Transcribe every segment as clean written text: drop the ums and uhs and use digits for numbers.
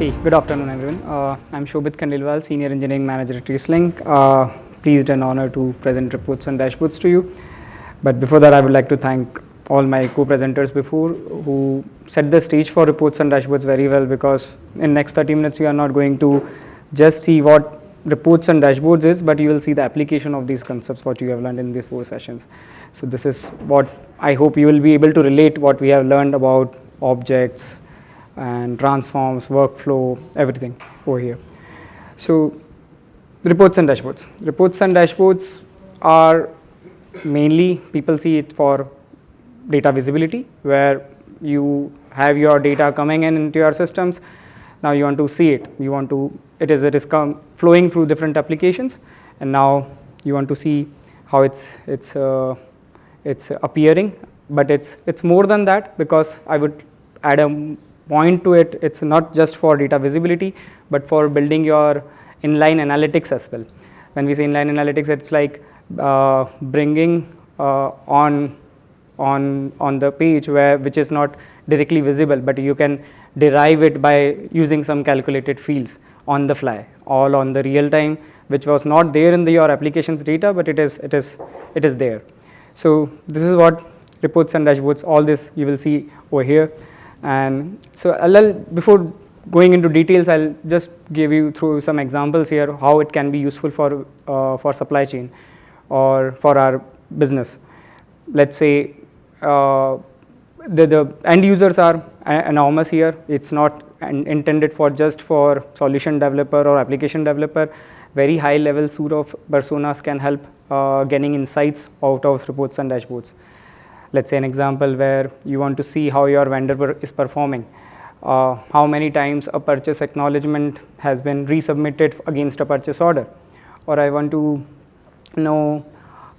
Hey, good afternoon everyone. I'm Shobhit Khandelwal, Senior Engineering Manager at TraceLink. Pleased and honored to present reports and dashboards to you. But before that, I would like to thank all my co-presenters before who set the stage for reports and dashboards very well, because in next 30 minutes you are not going to just see what reports and dashboards is, but you will see the application of these concepts what you have learned in these 4 sessions. So this is what I hope you will be able to relate what we have learned about objects and transforms, workflow, everything over here. So reports and dashboards. Reports and dashboards are mainly, people see it for data visibility, where you have your data coming in into your systems. Now you want to see it. You want to, it is flowing through different applications, and now you want to see how it's appearing. But it's more than that, because I would add a point to it. It's not just for data visibility, but for building your inline analytics as well. When we say inline analytics, it's like bringing on the page which is not directly visible, but you can derive it by using some calculated fields on the fly, all on the real time, which was not there in your application's data, but it is there. So this is what reports and dashboards, all this you will see over here. And so before going into details, I'll just give you through some examples here how it can be useful for supply chain or for our business. Let's say the end users are enormous here. It's not intended for just for solution developer or application developer. Very high level suite of personas can help getting insights out of reports and dashboards. Let's say an example where you want to see how your vendor is performing, how many times a purchase acknowledgement has been resubmitted against a purchase order, or I want to know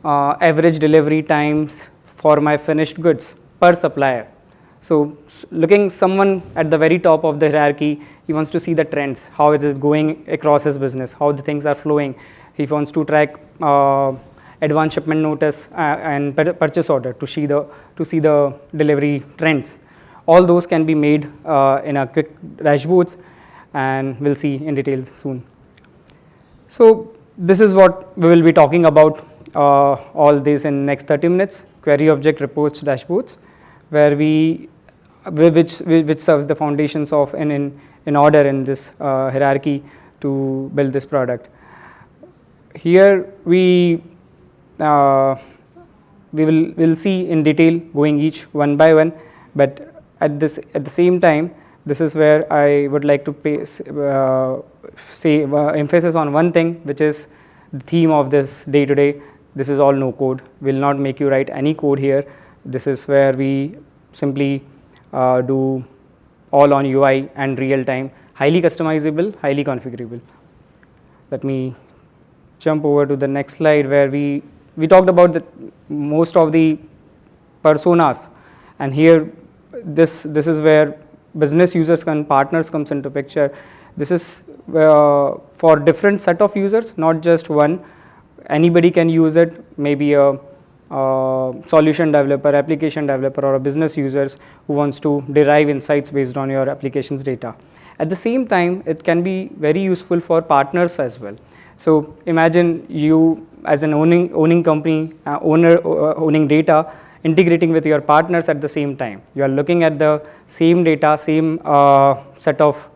average delivery times for my finished goods per supplier. So looking someone at the very top of the hierarchy, he wants to see the trends, how it is going across his business, how the things are flowing. He wants to track advance shipment notice and purchase order to see the delivery trends. All those can be made in a quick dashboards, and we'll see in details soon. So this is what we will be talking about all this in next 30 minutes. Query object reports dashboards, where which serves the foundations of in order in this hierarchy to build this product. Here we'll see in detail going each one by one, but at the same time, this is where I would like to say emphasis on one thing, which is the theme of this day to day. This is all no code. Will not make you write any code here. This is where we simply do all on UI and real time, highly customizable, highly configurable. Let me jump over to the next slide, where we talked about most of the personas, and here this is where business users and partners comes into picture. This is for different set of users, not just one. Anybody can use it, maybe a solution developer, application developer, or a business users who wants to derive insights based on your application's data. At the same time, it can be very useful for partners as well. So imagine you as an owning company, owning data, integrating with your partners at the same time. You are looking at the same data, same set of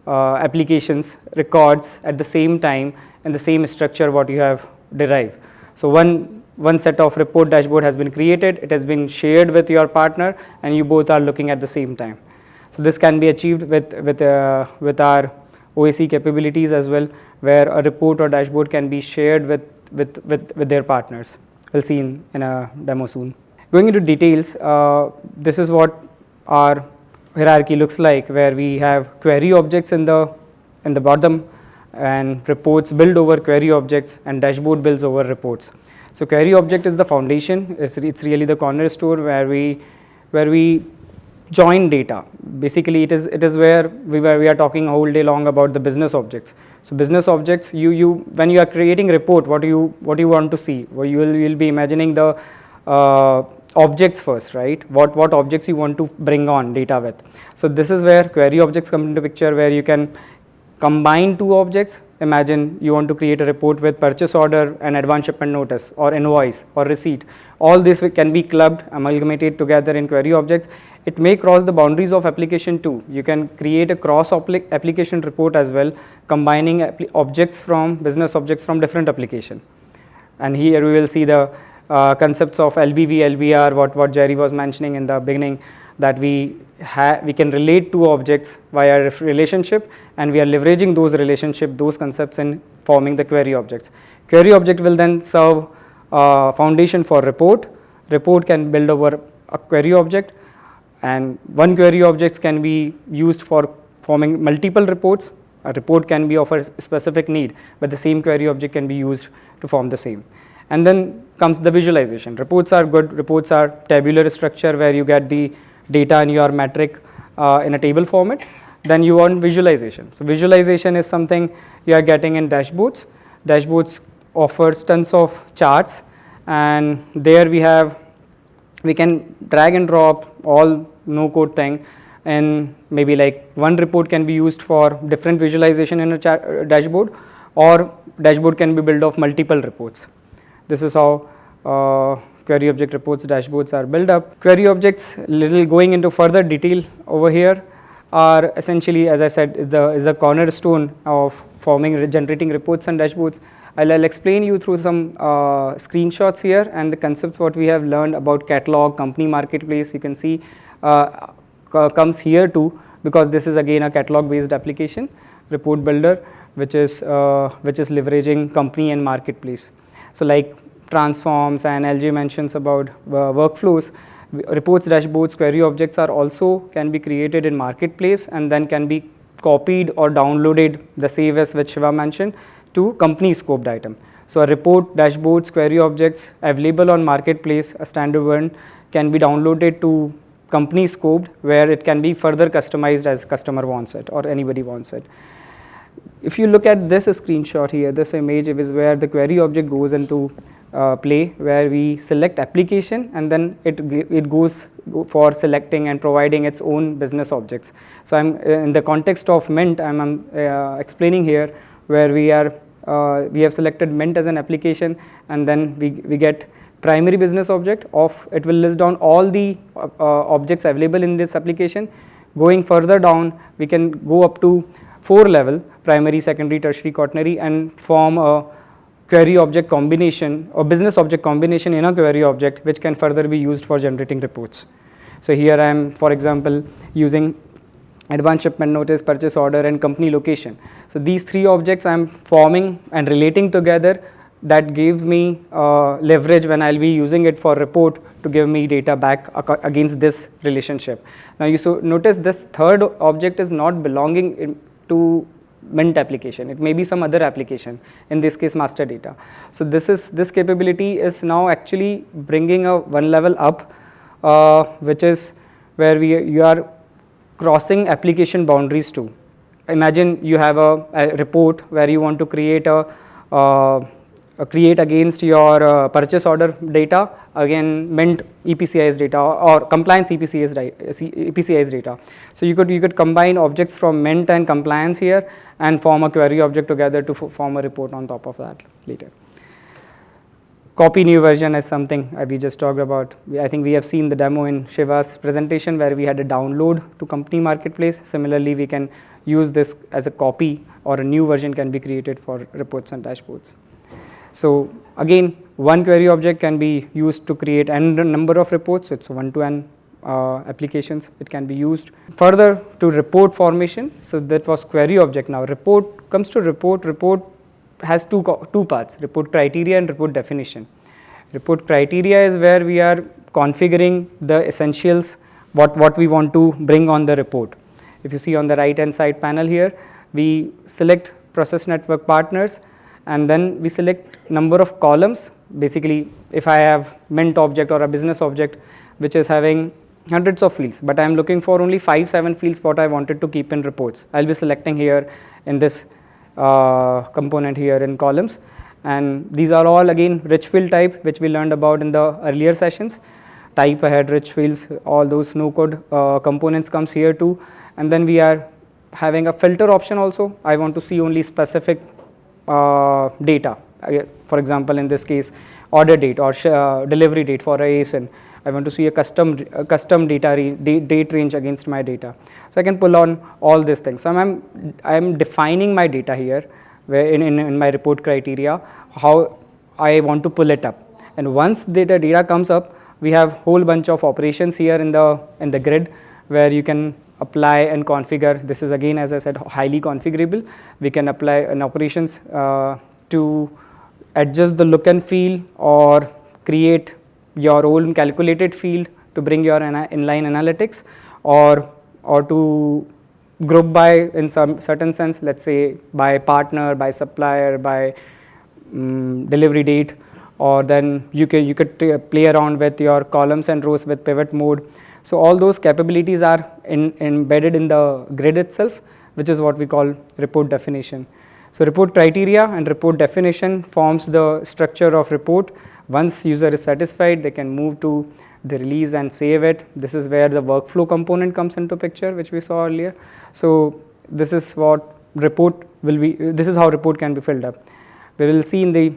applications, records at the same time, and the same structure what you have derived. So one set of report dashboard has been created, it has been shared with your partner, and you both are looking at the same time. So this can be achieved with our OAC capabilities as well, where a report or dashboard can be shared with their partners. We'll see in a demo soon. Going into details, this is what our hierarchy looks like, where we have query objects in the bottom, and reports build over query objects, and dashboard builds over reports. So query object is the foundation. It's really the cornerstone where we join data. Basically, it is where we are talking a whole day long about the business objects. So business objects, when you are creating report, what do you want to see? Well, you will be imagining the objects first, right? What objects you want to bring on data with. So this is where query objects come into picture, where you can combine two objects. Imagine you want to create a report with purchase order and advance shipment notice or invoice or receipt. All this can be clubbed, amalgamated together in query objects. It may cross the boundaries of application too. You can create a cross application report as well, combining objects from business objects from different application. And here we will see the concepts of LBV, LBR, what Jerry was mentioning in the beginning, that we can relate two objects via relationship, and we are leveraging those relationship, those concepts in forming the query objects. Query object will then serve foundation for report. Report can build over a query object, and one query object can be used for forming multiple reports. A report can be of a specific need, but the same query object can be used to form the same. And then comes the visualization. Reports are good. Reports are tabular structure where you get the data in your metric in a table format. Then you want visualization. So visualization is something you are getting in dashboards. Dashboards offers tons of charts, and there we can drag and drop all no code thing, and maybe like one report can be used for different visualization in a dashboard, or dashboard can be built of multiple reports. This is how query object reports dashboards are built up. Query objects, little going into further detail over here, are essentially, as I said, is a cornerstone of generating reports and dashboards. I'll explain you through some screenshots here and the concepts what we have learned about catalog, company marketplace. You can see comes here too, because this is again a catalog based application, report builder, which is leveraging company and marketplace. So like transforms and LJ mentions about workflows, reports, dashboards, query objects are also can be created in marketplace and then can be copied or downloaded, the save as which Shiva mentioned, to company scoped item. So a report, dashboards, query objects available on marketplace, a standard one, can be downloaded to company scoped, where it can be further customized as customer wants it or anybody wants it. If you look at this screenshot here, this image is where the query object goes into play, where we select application and then it goes for selecting and providing its own business objects. So I'm in the context of Mint, I'm explaining here where we have selected Mint as an application, and then we get primary business object of, it will list down all the objects available in this application. Going further down, we can go up to 4 level, primary, secondary, tertiary, quaternary, and form a query object combination or business object combination in a query object, which can further be used for generating reports. So here I am, for example, using advance shipment notice, purchase order, and company location. So these 3 objects I am forming and relating together, that gives me leverage when I'll be using it for report to give me data back against this relationship. Now you notice this third object is not belonging to Mint application. It may be some other application, in this case master data. So this capability is now actually bringing a one level up, which is where you are crossing application boundaries too. Imagine you have a report where you want to create create against your purchase order data, again Mint EPCI's data or compliance EPCI's data. So you could combine objects from Mint and compliance here and form a query object together to form a report on top of that later. Copy new version is something we just talked about. I think we have seen the demo in Shiva's presentation where we had a download to company marketplace. Similarly, we can use this as a copy, or a new version can be created for reports and dashboards. So again, one query object can be used to create n number of reports. It's 1 to n applications. It can be used further to report formation. So that was query object. Now report comes to report. Report has two parts: report criteria and report definition. Report criteria is where we are configuring the essentials, what we want to bring on the report. If you see on the right hand side panel here, we select process network partners, and then we select number of columns. Basically, if I have Mint object or a business object which is having hundreds of fields, but I am looking for only 5-7 fields what I wanted to keep in reports, I'll be selecting here in this component here in columns. And these are all again rich field type, which we learned about in the earlier sessions. type ahead rich fields, all those no code components comes here too. And then we are having a filter option also. I want to see only specific data. For example, in this case, order date or delivery date for a ASIN. I want to see a custom data date range against my data. So I can pull on all these things. So I'm defining my data here, where in my report criteria, how I want to pull it up. And once the data comes up, we have whole bunch of operations here in the grid, where you can apply and configure. This is again, as I said, highly configurable. We can apply an operations to adjust the look and feel, or create your own calculated field to bring your inline analytics, or to group by in some certain sense, let's say by partner, by supplier, by delivery date, or then you could play around with your columns and rows with pivot mode. So all those capabilities are embedded in the grid itself, which is what we call report definition. So report criteria and report definition forms the structure of report. Once user is satisfied, they can move to the release and save it. This is where the workflow component comes into picture, which we saw earlier. So this is what report will be. This is how report can be filled up. We will see in the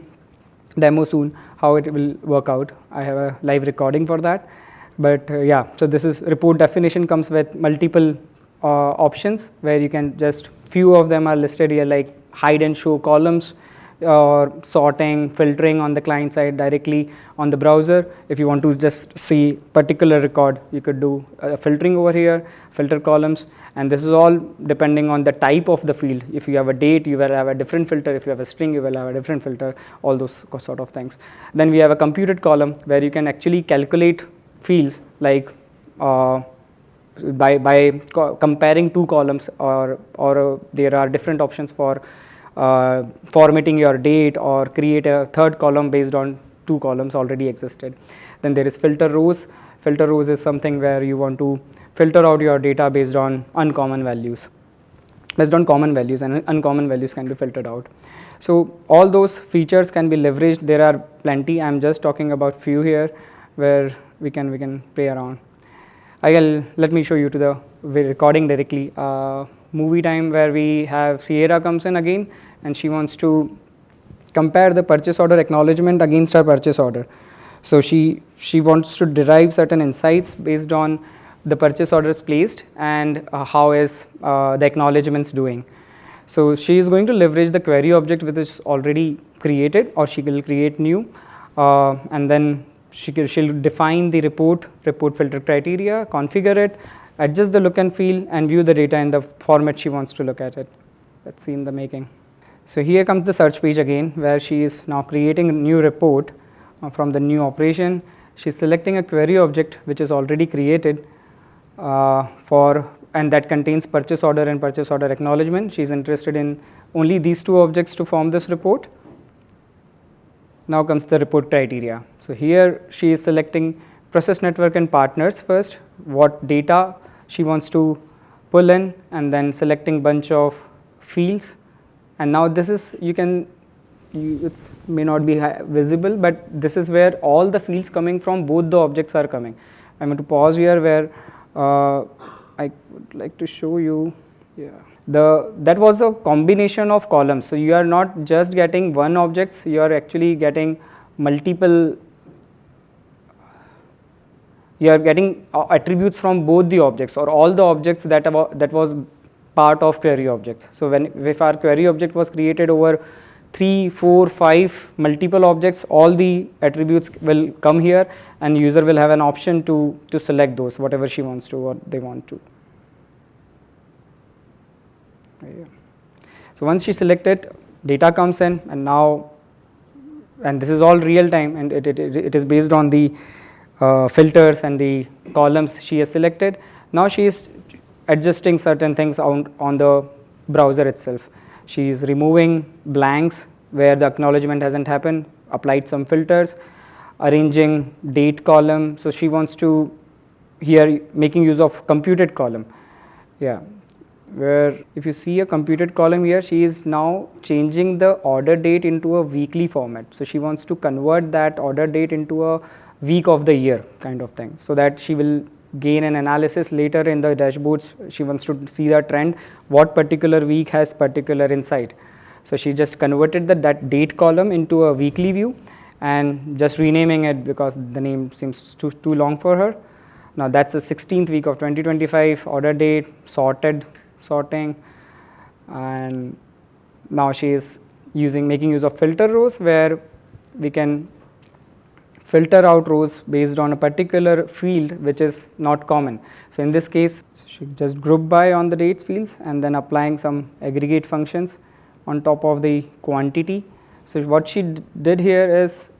demo soon how it will work out. I have a live recording for that. But yeah, so this is report definition comes with multiple options, where you can just, few of them are listed here, like hide and show columns, or sorting, filtering on the client side directly on the browser. If you want to just see particular record, you could do filtering over here, filter columns, and this is all depending on the type of the field. If you have a date, you will have a different filter. If you have a string, you will have a different filter, all those sort of things. Then we have a computed column, where you can actually calculate fields, like by comparing two columns, or there are different options for formatting your date, or create a third column based on two columns already existed. Then there is filter rows. Filter rows is something where you want to filter out your data based on uncommon values. Based on common values, and uncommon values can be filtered out. So all those features can be leveraged. There are plenty. I'm just talking about few here, where we can play around. Let me show you to the recording directly. Movie time, where we have Sierra comes in again, and she wants to compare the purchase order acknowledgement against her purchase order. So she wants to derive certain insights based on the purchase orders placed, and how is the acknowledgements doing. So she is going to leverage the query object which is already created, or she will create new, and then she'll define the report filter criteria, configure it, adjust the look and feel, and view the data in the format she wants to look at it. Let's see in the making. So here comes the search page again, where she is now creating a new report from the new operation. She's selecting a query object which is already created and that contains purchase order and purchase order acknowledgement. She's interested in only these two objects to form this report. Now comes the report criteria. So here she is selecting process network and partners first, what data she wants to pull in, and then selecting bunch of fields. And now this is, it may not be visible, but this is where all the fields coming from both the objects are coming. I'm going to pause here, where I would like to show you. Yeah. That was a combination of columns. So you are not just getting one objects, you are actually getting multiple. You are getting attributes from both the objects, or all the objects that was part of query objects. So if our query object was created over 3, 4, 5 multiple objects, all the attributes will come here, and user will have an option to select those, whatever she wants to or they want to. So once she selected, data comes in, and this is all real time, and it is based on the filters and the columns she has selected. Now she is adjusting certain things on the browser itself. She is removing blanks where the acknowledgement hasn't happened, applied some filters, arranging date column. So she wants to here making use of computed column. Yeah, where if you see a computed column here, she is now changing the order date into a weekly format. So she wants to convert that order date into a week of the year kind of thing, so that she will gain an analysis later in the dashboards. She wants to see the trend, what particular week has particular insight. So she just converted that date column into a weekly view and just renaming it because the name seems too long for her. Now that's the 16th week of 2025, order date, sorting, and now she is making use of filter rows, where we can filter out rows based on a particular field which is not common. So in this case, she just group by on the dates fields and then applying some aggregate functions on top of the quantity. So what she did here is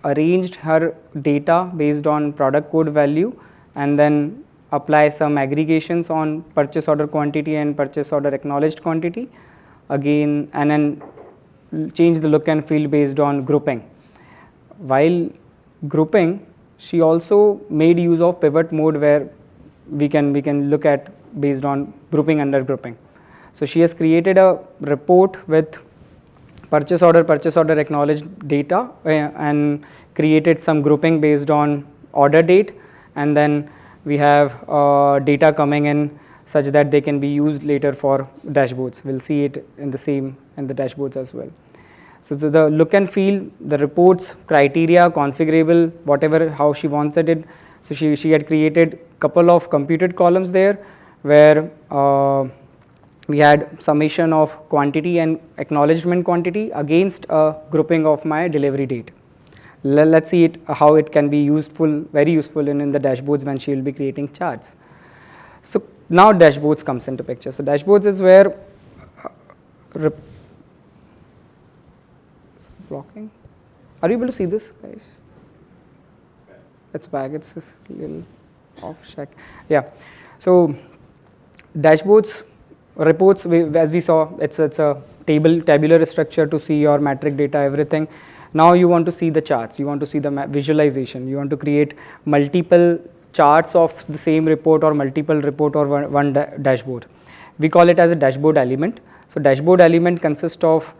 arranged her data based on product code value and then apply some aggregations on purchase order quantity and purchase order acknowledged quantity again, and then change the look and feel based on grouping. While grouping, she also made use of pivot mode, where we can look at based on grouping under grouping. So she has created a report with purchase order acknowledged data and created some grouping based on order date, and then we have data coming in such that they can be used later for dashboards. We'll see it in the dashboards as well. So the look and feel, the reports, criteria, configurable, whatever, how she wants it. So she had created couple of computed columns there, where we had summation of quantity and acknowledgement quantity against a grouping of my delivery date. Let's see how it can be very useful in the dashboards when she will be creating charts. So now dashboards comes into picture. So dashboards is where blocking. Are you able to see this, guys? It's back. It's a little off check. Yeah. So dashboards, reports, as we saw, it's a tabular structure to see your metric data, everything. Now you want to see the charts. You want to see the visualization. You want to create multiple charts of the same report or multiple report or one dashboard. We call it as a dashboard element. So dashboard element consists of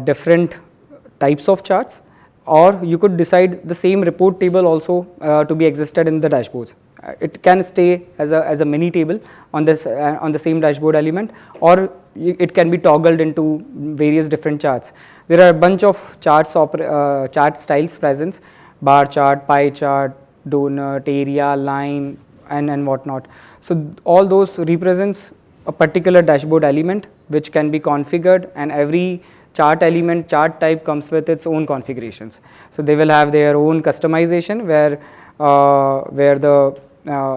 different types of charts, or you could decide the same report table also to be existed in the dashboards. It can stay as a mini table on the same dashboard element, or it can be toggled into various different charts. There are a bunch of chart styles present: bar chart, pie chart, donut, area, line, and whatnot. So all those represents a particular dashboard element which can be configured, and every chart type comes with its own configurations. So they will have their own customization, where the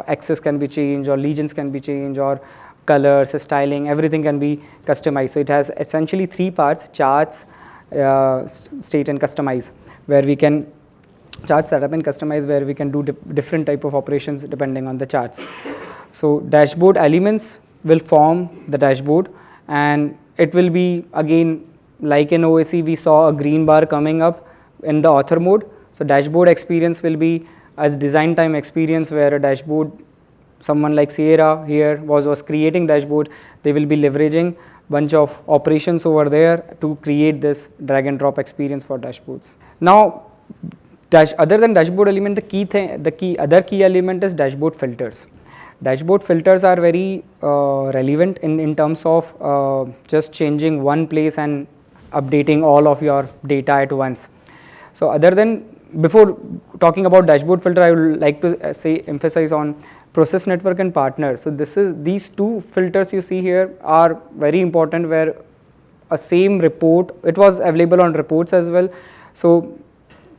axis can be changed, or legends can be changed, or colors, styling, everything can be customized. So it has essentially three parts: charts, state, and customize, where we can chart setup and customize, where we can do different type of operations depending on the charts. So dashboard elements will form the dashboard, and it will be, again, like in OAC we saw a green bar coming up in the author mode. So dashboard experience will be as design time experience, where a dashboard, someone like Sierra here was creating dashboard, they will be leveraging bunch of operations over there to create this drag and drop experience for dashboards. Now other than dashboard element, the other key element is dashboard filters. Dashboard filters are very relevant in terms of just changing one place and updating all of your data at once. So before talking about dashboard filter, I would like to emphasize on process network and partner. So these two filters you see here are very important, where a same report, it was available on reports as well. So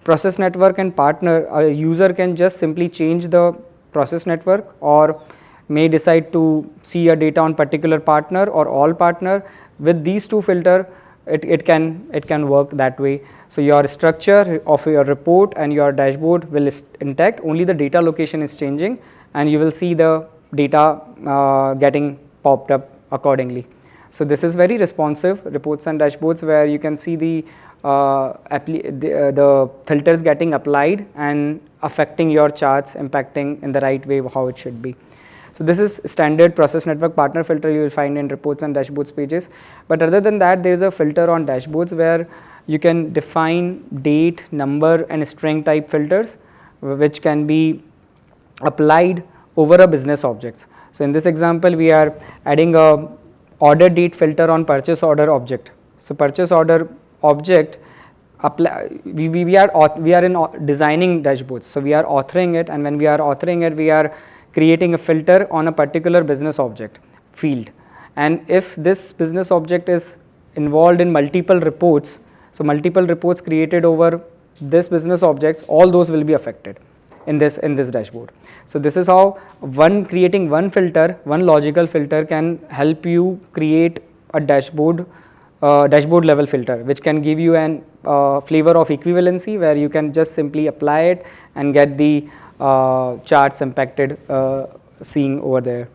process network and partner, a user can just simply change the process network, or may decide to see a data on particular partner or all partner. With these two filter, it can work that way. So your structure of your report and your dashboard will intact, only the data location is changing, and you will see the data getting popped up accordingly. So this is very responsive reports and dashboards, where you can see the filters getting applied and affecting your charts, impacting in the right way how it should be. So this is standard process network partner filter you will find in reports and dashboards pages. But other than that, there is a filter on dashboards where you can define date, number, and string type filters which can be applied over a business objects. So in this example, we are adding a order date filter on purchase order object. So purchase order object, we are in designing dashboards. So we are authoring it, and when we are authoring it, we are creating a filter on a particular business object field. And if this business object is involved in multiple reports, so multiple reports created over this business objects, all those will be affected in this dashboard. So this is how creating one filter, one logical filter can help you create a dashboard level filter, which can give you an flavor of equivalency, where you can just simply apply it and get the charts impacted seeing over there.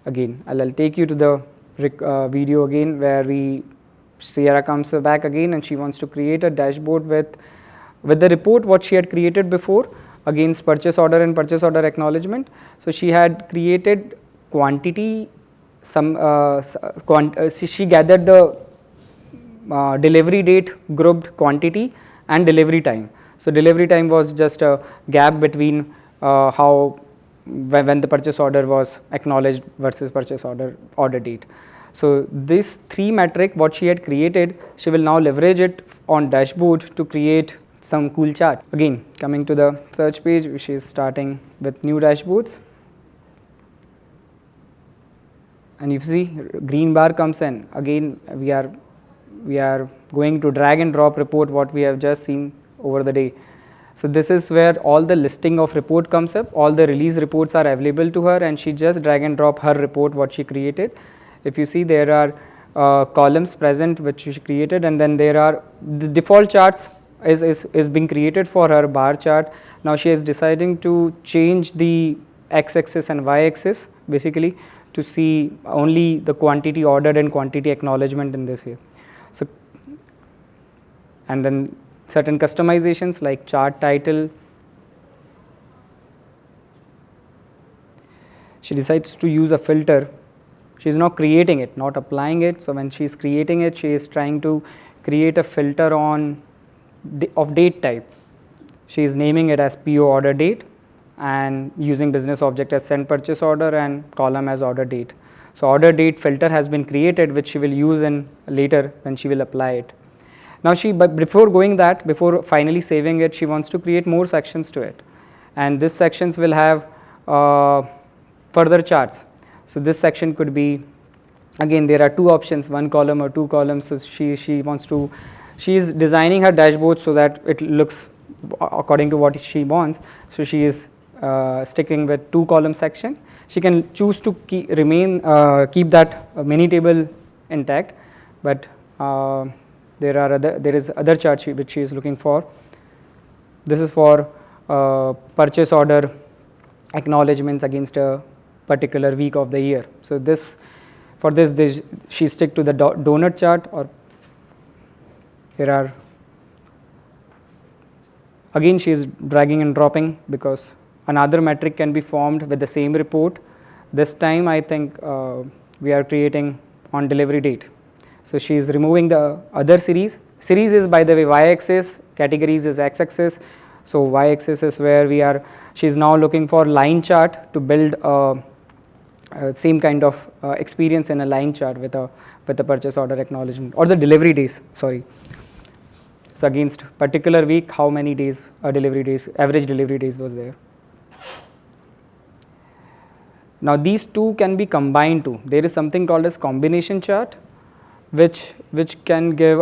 Again, I'll take you to the video again, where Sierra comes back again, and she wants to create a dashboard with the report what she had created before against purchase order and purchase order acknowledgement. So she had created quantity, she gathered the delivery date, grouped quantity, and delivery time. So delivery time was just a gap between when the purchase order was acknowledged versus purchase order date. So this 3 metric what she had created, she will now leverage it on dashboard to create some cool chart. Again, coming to the search page, which is starting with new dashboards, and you see green bar comes in. Again, we are going to drag and drop report what we have just seen over the day. So this is where all the listing of report comes up, all the release reports are available to her, and she just drag and drop her report what she created. If you see, there are columns present which she created, and then there are the default charts is being created for her bar chart. Now she is deciding to change the x-axis and y-axis basically to see only the quantity ordered and quantity acknowledgement in this here. So, and then certain customizations like chart title. She decides to use a filter. She is now creating it, not applying it. So when she is creating it, she is trying to create a filter of date type. She is naming it as PO order date and using business object as send purchase order and column as order date. So order date filter has been created, which she will use in later when she will apply it. Now but before finally saving it, she wants to create more sections to it, and these sections will have further charts. So this section could be, again there are 2 options, 1 column or 2 columns. So she is designing her dashboard so that it looks according to what she wants. So she is sticking with 2 column section. She can choose to keep that mini table intact, but there is other chart which she is looking for. This is for purchase order acknowledgements against a particular week of the year. So for this she stick to the donut chart, or there are, again she is dragging and dropping because another metric can be formed with the same report. This time I think we are creating on delivery date. So she is removing the other series. Series is, by the way, y-axis, categories is x-axis. So y-axis is where she is now looking for line chart to build same kind of experience in a line chart with a purchase order acknowledgement, or the delivery days, sorry. So against particular week, how many days, average delivery days was there. Now these 2 can be combined too. There is something called as combination chart, which can give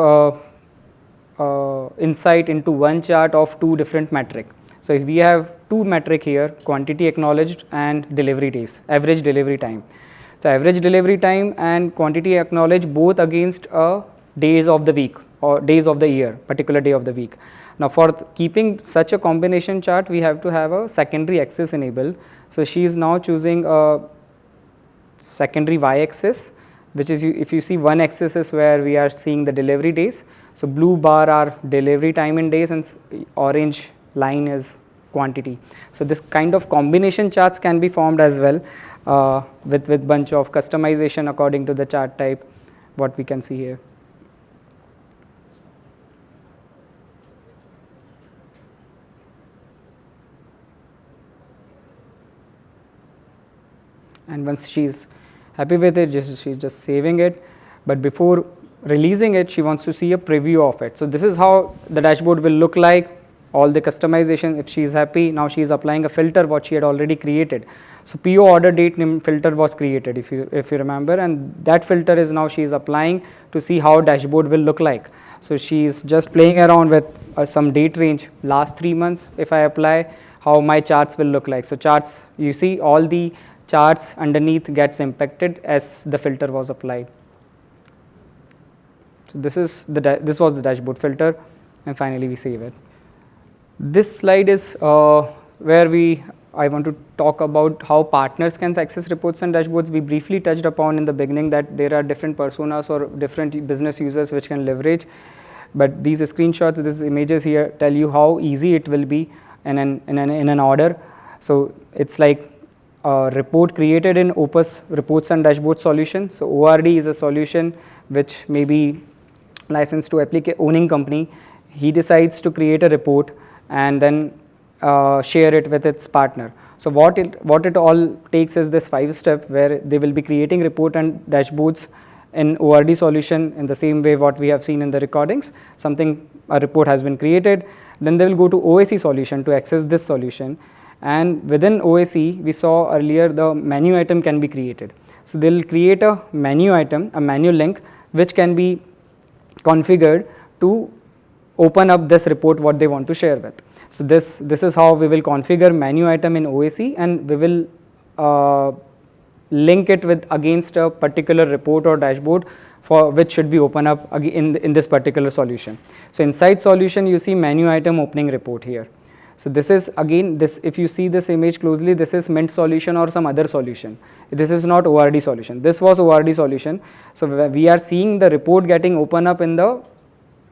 insight into one chart of 2 different metric. So if we have 2 metric here, quantity acknowledged and delivery days, average delivery time. So average delivery time and quantity acknowledged both against days of the week or days of the year, particular day of the week. Now for keeping such a combination chart, we have to have a secondary axis enabled. So she is now choosing a secondary y-axis, which is, if you see, one axis is where we are seeing the delivery days. So blue bar are delivery time in days, and orange line is quantity. So this kind of combination charts can be formed as well with bunch of customization according to the chart type, what we can see here. and once she's happy with it, she's just saving it. But before releasing it, she wants to see a preview of it. So this is how the dashboard will look like, all the customization. If she is happy, now she is applying a filter what she had already created. So PO order date name filter was created, if you remember, and that filter is now she is applying to see how dashboard will look like. So she is just playing around with some date range, last 3 months. If I apply, how my charts will look like. So charts, you see all the charts underneath gets impacted as the filter was applied. So this is this was the dashboard filter, and finally we save it. This slide is where I want to talk about how partners can access reports and dashboards. We briefly touched upon in the beginning that there are different personas or different business users which can leverage, but these screenshots, these images here tell you how easy it will be in an order. So it's like a report created in OPUS Reports and Dashboards solution. So ORD is a solution which may be licensed to owning company. He decides to create a report and then share it with its partner. So what it all takes is this 5-step where they will be creating report and dashboards in ORD solution in the same way what we have seen in the recordings. A report has been created, then they will go to OAC solution to access this solution, and within OAC we saw earlier the menu item can be created. So they will create a menu item, a menu link which can be configured to open up this report what they want to share with. So this is how we will configure menu item in OAC, and we will link it with against a particular report or dashboard for which should be open up in this particular solution. So inside solution you see menu item opening report here. So this is again, if you see this image closely, this is Mint solution or some other solution. This is not ORD solution. This was ORD solution. So we are seeing the report getting open up in the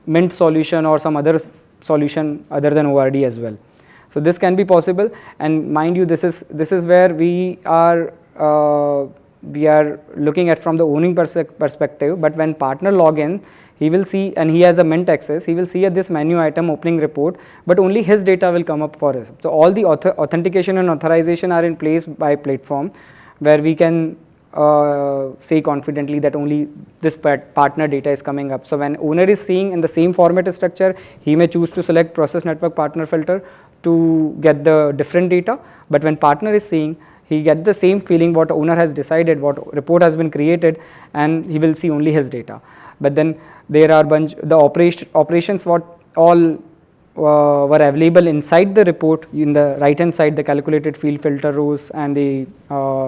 Mint solution or some other solution other than ORD as well. So this can be possible, and mind you, this is where we are looking at from the owning perspective. But when partner log in, he will see, and he has a Mint access, he will see this menu item opening report, but only his data will come up for us. So all the authentication and authorization are in place by platform, where we can say confidently that only this partner data is coming up. So when owner is seeing in the same format structure, he may choose to select process network partner filter to get the different data, but when partner is seeing, he get the same feeling what owner has decided, what report has been created, and he will see only his data. But then there are the operations what all were available inside the report. In the right hand side, the calculated field filter rows and the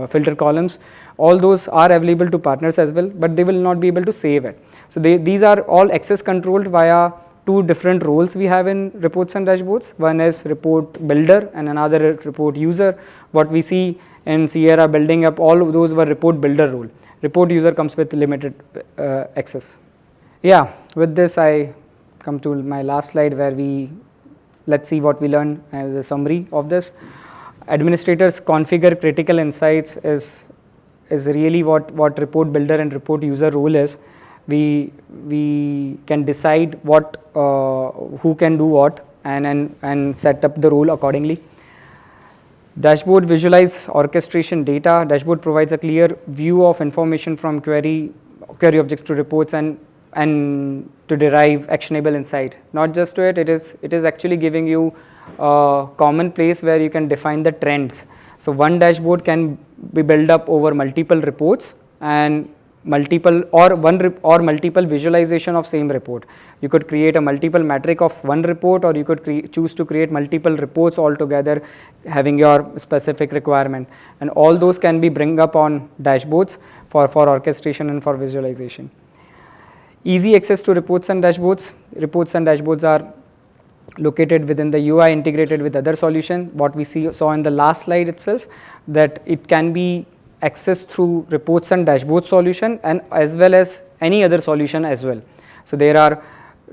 filter columns, all those are available to partners as well, but they will not be able to save it. So these are all access controlled via 2 different roles we have in reports and dashboards. One is report builder and another report user. What we see in Sierra building up, all of those were report builder role. Report user comes with limited access. Yeah, with this I come to my last slide, where let's see what we learned as a summary of this. Administrators configure critical insights is really what report builder and report user role is. We can decide who can do what and set up the role accordingly. Dashboard visualize orchestration data. Dashboard provides a clear view of information from query objects to reports and to derive actionable insight. Not just to it is actually giving you a common place where you can define the trends. So one dashboard can be built up over multiple reports and multiple visualization of same report. You could create a multiple metric of one report, or you could choose to create multiple reports altogether having your specific requirement, and all those can be bring up on dashboards for orchestration and for visualization. Easy access to reports and dashboards. Reports and dashboards are located within the UI integrated with other solution. What we saw in the last slide itself, that it can be accessed through reports and dashboard solution and as well as any other solution as well. So there are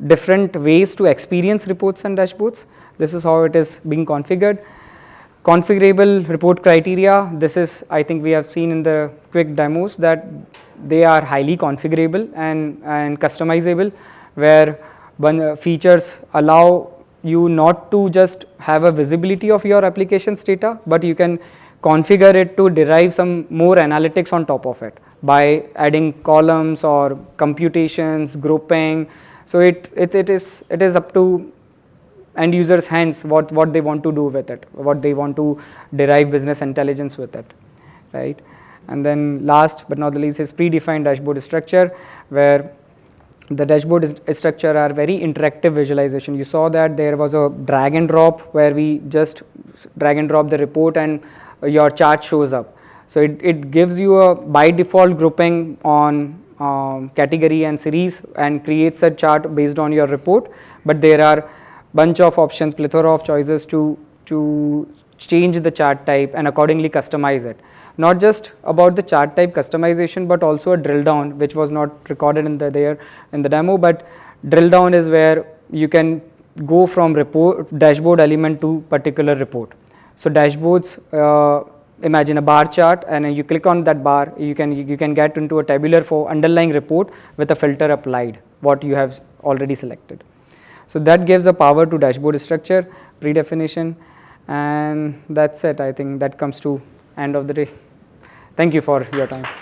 different ways to experience reports and dashboards. This is how it is being configured. Configurable report criteria. This is, I think we have seen in the quick demos that they are highly configurable and customizable, where one features allow you not to just have a visibility of your application's data, but you can configure it to derive some more analytics on top of it by adding columns or computations, grouping. So it is up to end users' hands what they want to do with it, what they want to derive business intelligence with it, right? And then last but not the least is predefined dashboard structure, where the dashboard structure are very interactive visualization. You saw that there was a drag and drop where we just drag and drop the report and your chart shows up. So it gives you a by default grouping on category and series and creates a chart based on your report, but there are bunch of options, plethora of choices to change the chart type and accordingly customize it. Not just about the chart type customization, but also a drill down, which was not recorded in the demo, but drill down is where you can go from report dashboard element to particular report. So dashboards, imagine a bar chart, and you click on that bar, you can get into a tabular for underlying report with a filter applied, what you have already selected. So that gives a power to dashboard structure, predefinition, and that's it. I think that comes to end of the day. Thank you for your time.